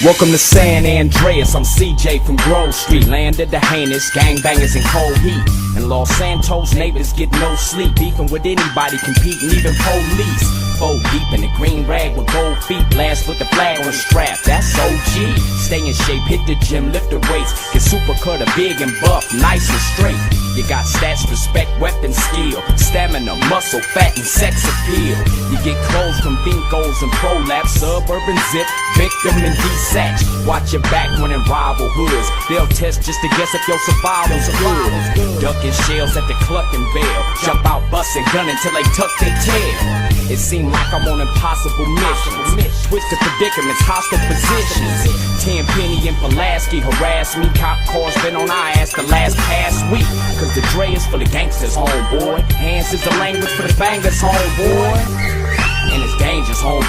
Welcome to Sanadreas, I'm CJ from Grove Street. Land of the heinous, gangbangers in cold heat. In Los Santos, neighbors get no sleep. Beefing with anybody, competing, even police. Four deep in the green rag with gold feet. Blast with the flag on the strap, that's OG. Stay in shape, hit the gym, lift the weights. Get super cutter, big and buff, nice and straight. You got stats, respect, weapon, skill, stamina, muscle, fat, and sex appeal. You get clothes from Vincos and Prolapse, Suburban Zip, Victim and D-Satch. Watch your back when in rival hoods. They'll test just to guess if your survival's good. Ducking shells at the Clucking Bell. Jump out, busting, gunning till they tuck their tail. It seemed like I'm on impossible missions. Twisted predicaments, hostile positions. Tenpenny and Pulaski harass me. Cop cars been on our ass the past week. Cause the Dre is for the gangsters, homeboy. Hands is the language for the bangers, homeboy. And it's dangerous, homeboy.